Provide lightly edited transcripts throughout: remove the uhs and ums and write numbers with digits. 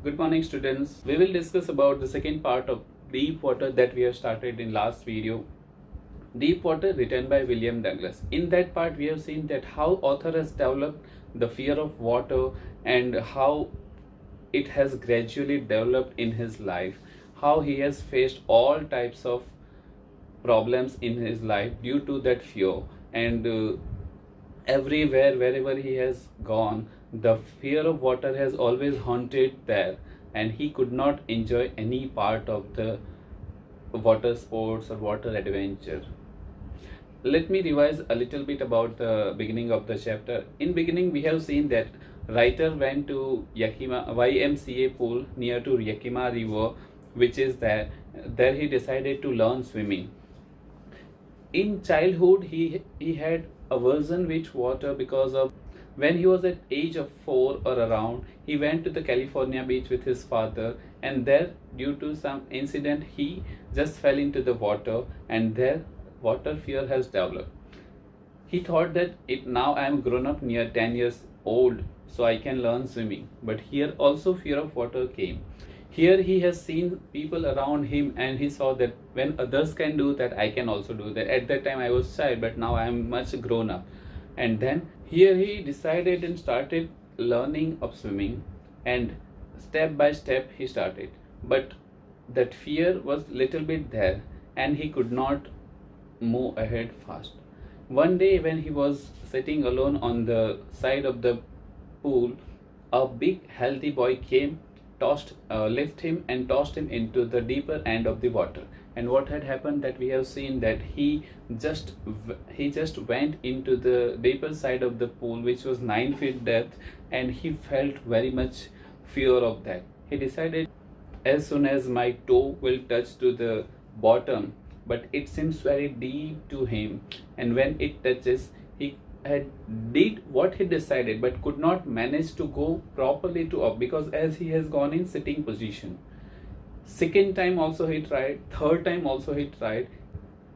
Good morning students. We will discuss about the second part of Deep Water that we have started in last video. Deep Water written by William Douglas. In that part we have seen that how author has developed the fear of water and how it has gradually developed in his life, how he has faced all types of problems in his life due to that fear, and everywhere wherever he has gone the fear of water has always haunted there, and he could not enjoy any part of the water sports or water adventure. Let me revise a little bit about the beginning of the chapter. In beginning we have seen that writer went to YMCA pool near to Yakima river, which is there he decided to learn swimming. In childhood he had aversion with water because of when he was at age of 4 or around, he went to the California beach with his father, and there due to some incident he just fell into the water, and there water fear has developed. He thought that now I am grown up near 10 years old, so I can learn swimming. But here also fear of water came. Here he has seen people around him and he saw that when others can do that, I can also do that. At that time I was child, but now I am much grown up. And then here he decided and started learning of swimming, and step by step he started. But that fear was little bit there and he could not move ahead fast. One day when he was sitting alone on the side of the pool, a big healthy boy came, lift him and tossed him into the deeper end of the water. And what had happened that we have seen that he just went into the deeper side of the pool, which was 9 feet depth, and he felt very much fear of that. He decided as soon as my toe will touch to the bottom, but it seems very deep to him, and when it touches he did what he decided but could not manage to go properly to up, because as he has gone in sitting position. Second time also he tried, third time also he tried.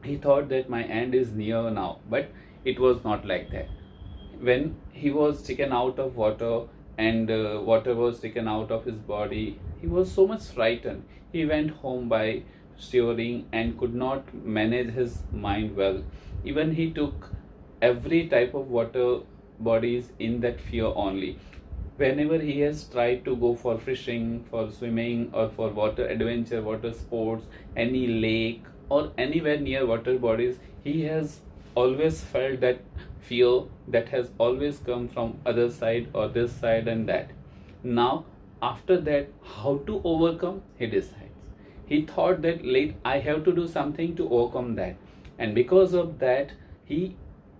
He thought that my end is near now, but it was not like that. When he was taken out of water and water was taken out of his body, he was so much frightened. He went home by shivering and could not manage his mind well. Even he took every type of water bodies in that fear only. Whenever he has tried to go for fishing, for swimming, or for water adventure, water sports, any lake or anywhere near water bodies, he has always felt that fear that has always come from other side or this side and that. Now after that, how to overcome, he decides. He thought that I have to do something to overcome that, and because of that he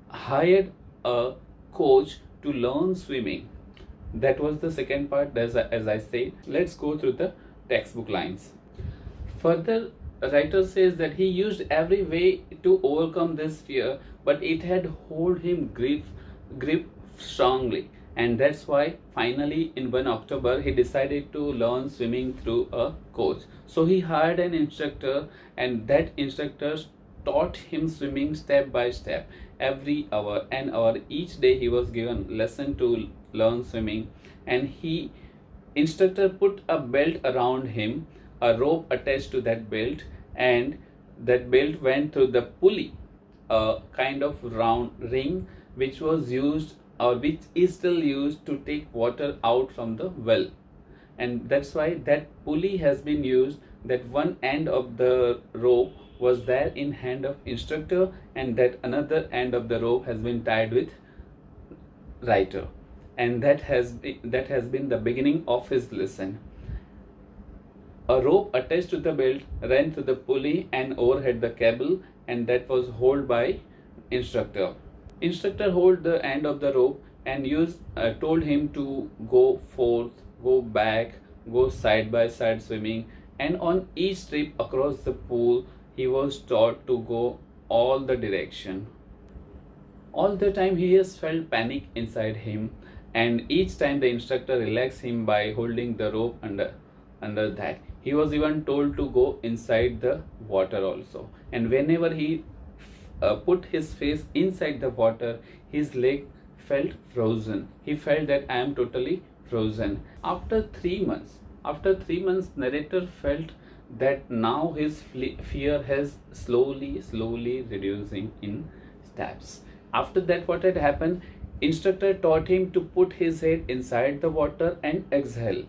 hired a coach to learn swimming. That was the second part, as I said. Let's go through the textbook lines. Further, writer says that he used every way to overcome this fear, but it had hold him grip strongly, and that's why finally in 1 October he decided to learn swimming through a coach. So he hired an instructor, and that instructor taught him swimming step by step. Every hour and hour each day he was given lesson to learn swimming, and instructor put a belt around him, a rope attached to that belt, and that belt went through the pulley, a kind of round ring which was used or which is still used to take water out from the well. And that's why that pulley has been used, that one end of the rope was there in hand of instructor, and that another end of the rope has been tied with writer, and that has been the beginning of his lesson. A rope attached to the belt ran through the pulley and overhead the cable, and that was held by instructor. Instructor hold the end of the rope and told him to go forth, go back, go side by side swimming, and on each trip across the pool he was taught to go all the direction. All the time he has felt panic inside him, and each time the instructor relaxed him by holding the rope under that. He was even told to go inside the water also, and whenever he put his face inside the water, his leg felt frozen. He felt that I am totally frozen. After 3 months, After 3 months, narrator felt that now his fear has slowly reducing in steps. After that, what had happened? Instructor taught him to put his head inside the water and exhale,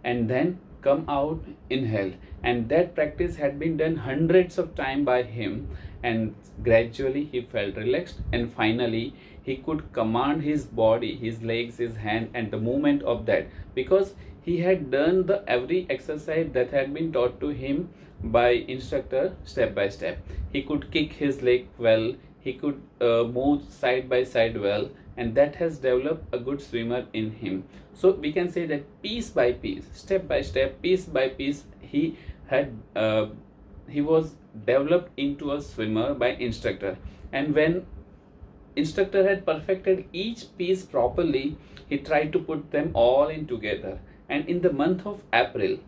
and then come out, inhale. And that practice had been done hundreds of times by him, and gradually he felt relaxed, and finally he could command his body, his legs, his hand, and the movement of that, because he had done the every exercise that had been taught to him by instructor step by step. He could kick his leg well, he could move side by side well, and that has developed a good swimmer in him. So we can say that piece by piece, step by step, piece by piece, he was developed into a swimmer by instructor. And when instructor had perfected each piece properly, he tried to put them all in together. And in the month of April,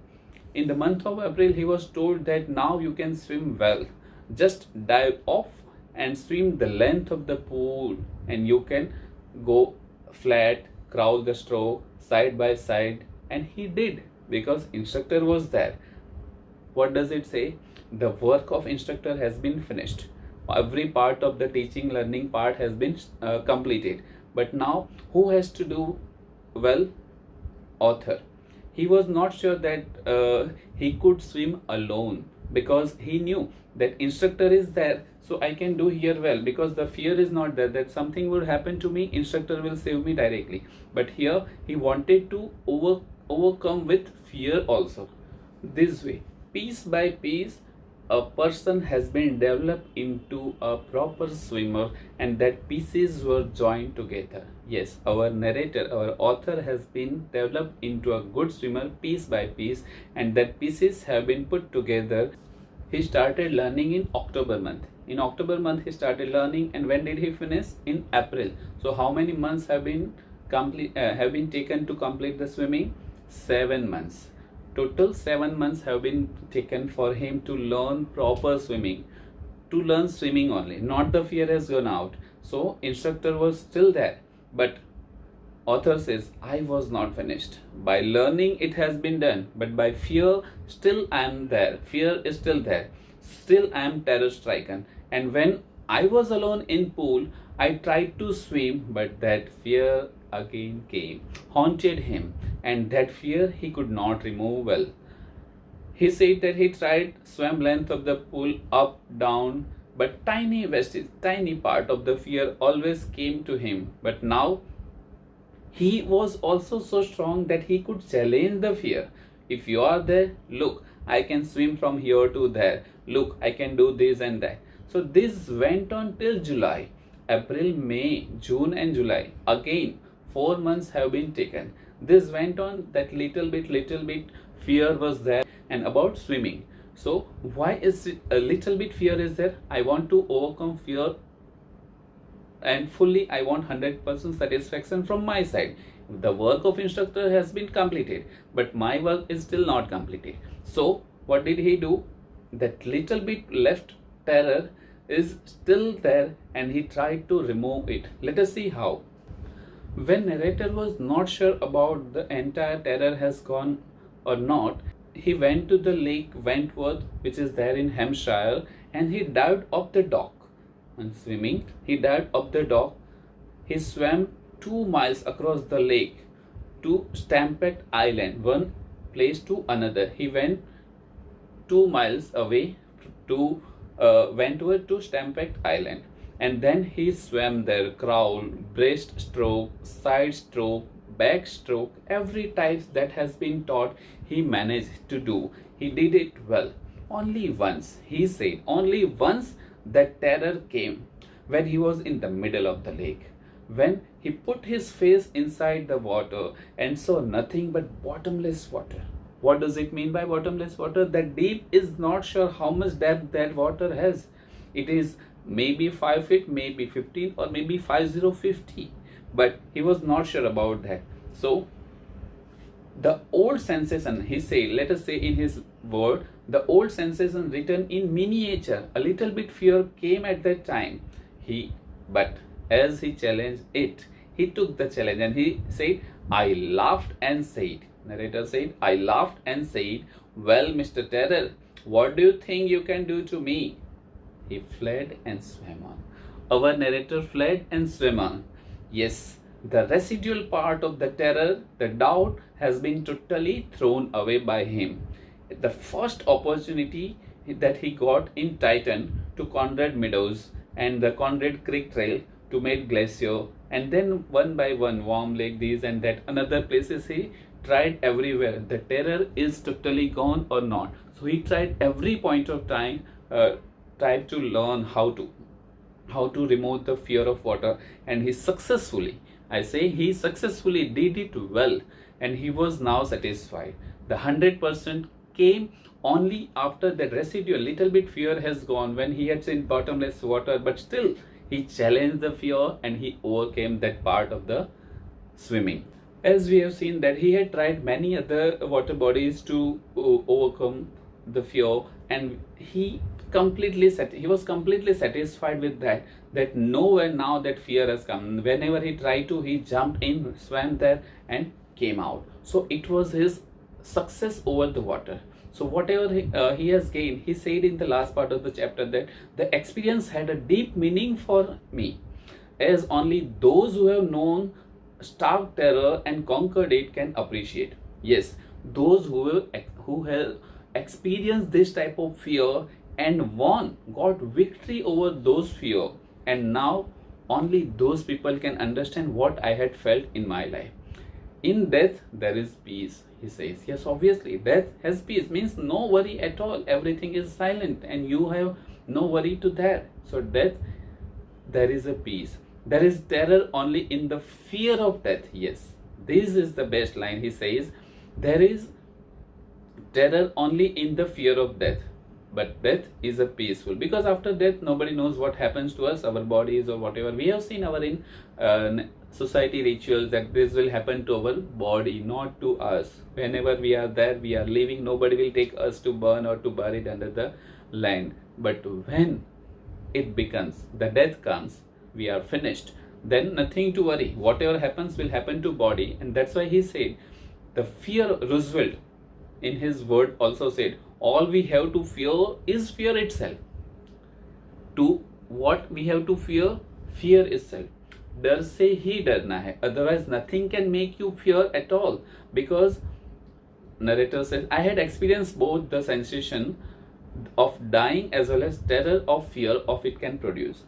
he was told that now you can swim well. Just dive off and swim the length of the pool, and you can go flat, crawl the stroke side by side. And he did, because instructor was there. What does it say? The work of instructor has been finished. Every part of the teaching learning part has been completed. But now who has to do well? Author. He was not sure that he could swim alone, because he knew that instructor is there, so I can do here well, because the fear is not there that something would happen to me, instructor will save me directly. But here he wanted to overcome with fear also. This way, piece by piece, a person has been developed into a proper swimmer, and that pieces were joined together. Yes, our narrator, our author has been developed into a good swimmer piece by piece, and that pieces have been put together. He started learning in October month. In October month he started learning, and when did he finish? In April. So how many months have been taken to complete the swimming? 7 months. Total 7 months have been taken for him to learn proper swimming, to learn swimming only. Not the fear has gone out. So instructor was still there, but author says, I was not finished. By learning it has been done, but by fear still I am there. Fear is still there. Still I am terror stricken. And when I was alone in pool, I tried to swim, but that fear again came, haunted him, and that fear he could not remove well. He said that he tried swim length of the pool up, down, but tiny vestige, tiny part of the fear always came to him. But now he was also so strong that he could challenge the fear. If you are there, look, I can swim from here to there. Look, I can do this and that. So this went on till July. April, May, June and July. Again, 4 months have been taken. This went on, that little bit fear was there. And about swimming. So why is it a little bit fear is there? I want to overcome fear, and fully I want 100% satisfaction from my side. The work of instructor has been completed, but my work is still not completed. So what did he do? That little bit left terror is still there, and he tried to remove it. Let us see how. When narrator was not sure about the entire terror has gone or not, he went to the lake Wentworth, which is there in Hampshire, and he dived off the dock. And swimming, he dived up the dock. He swam 2 miles across the lake to Stampede Island, one place to another. He went 2 miles away to Wentworth to Stampede Island, and then he swam there, crawl, breaststroke, side stroke, backstroke, every type that has been taught he managed to do. He did it well. Only once, he said, only once that terror came, when he was in the middle of the lake, when he put his face inside the water and saw nothing but bottomless water. What does it mean by bottomless water? That deep is not sure how much depth that water has. It is maybe 5 feet, maybe 15, or maybe 50, but he was not sure about that. So the old sensation, he said, let us say in his word, the old sensation written in miniature, a little bit fear came at that time. But as he challenged it, he took the challenge, and he said, I laughed and said, Narrator said, I laughed and said, well, Mr. Terror, what do you think you can do to me? He fled and swam on. Our narrator fled and swam on. Yes, the residual part of the terror, the doubt, has been totally thrown away by him. The first opportunity that he got in Titan to Conrad Meadows and the Conrad Creek Trail to Made Glacier, and then one by one, Warm Lake, these and that, another places he tried everywhere. The terror is totally gone or not. So he tried every point of time, tried to learn how to remove the fear of water, and he successfully, I say he successfully did it well, and he was now satisfied. The 100% came only after the residual little bit fear has gone, when he had seen bottomless water, but still he challenged the fear and he overcame that part of the swimming. As we have seen that he had tried many other water bodies to overcome the fear, and he was completely satisfied with that nowhere now that fear has come. Whenever he tried to, he jumped in, swam there and came out. So it was his success over the water. So whatever he has gained, he said in the last part of the chapter that the experience had a deep meaning for me, as only those who have known stark terror and conquered it can appreciate. Yes, those who have experienced this type of fear and got victory over those fear, and now only those people can understand what I had felt in my life. In death there is peace, he says. Yes, obviously death has peace, means no worry at all, everything is silent and you have no worry to there. So death, there is a peace. There is terror only in the fear of death. Yes, this is the best line. He says there is terror only in the fear of death, but death is a peaceful, because after death nobody knows what happens to us, our bodies or whatever. We have seen our in society rituals that this will happen to our body, not to us. Whenever we are there, we are leaving, nobody will take us to burn or to bury it under the land. But when it becomes, the death comes, we are finished, then nothing to worry. Whatever happens will happen to body. And that's why he said, the fear, Roosevelt in his word also said, all we have to fear is fear itself. To what we have to fear? Fear itself. डर से ही डरना है, otherwise nothing can make you fear at all. Because narrator says, I had experienced both the sensation of dying as well as terror of fear of it can produce.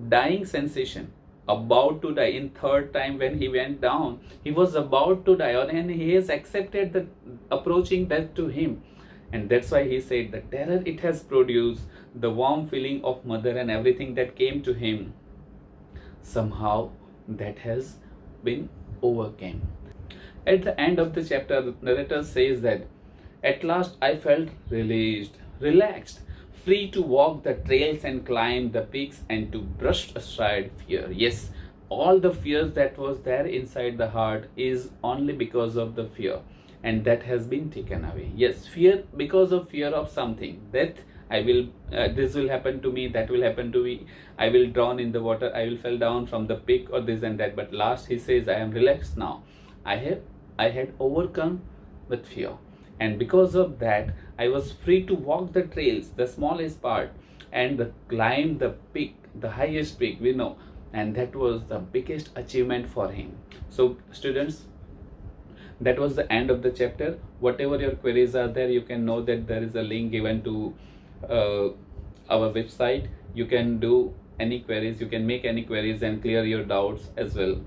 Dying sensation, about to die. In third time when he went down, he was about to die, and he has accepted the approaching death to him. And that's why he said the terror it has produced, the warm feeling of mother and everything that came to him, somehow that has been overcome. At the end of the chapter, the narrator says that at last I felt released, relaxed, free to walk the trails and climb the peaks and to brush aside fear. Yes, all the fears that was there inside the heart is only because of the fear, and that has been taken away. Yes, fear because of fear of something, death, I will this will happen to me, that will happen to me, I will drown in the water, I will fall down from the peak or this and that. But last he says, I am relaxed now. I had overcome with fear, and because of that I was free to walk the trails, the smallest part, and climb the peak, the highest peak we know, and that was the biggest achievement for him. So students, that was the end of the chapter. Whatever your queries are there, you can know that there is a link given to our website. You can do any queries, you can make any queries and clear your doubts as well.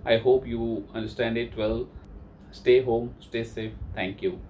I hope you understand it well. Stay home, stay safe. Thank you.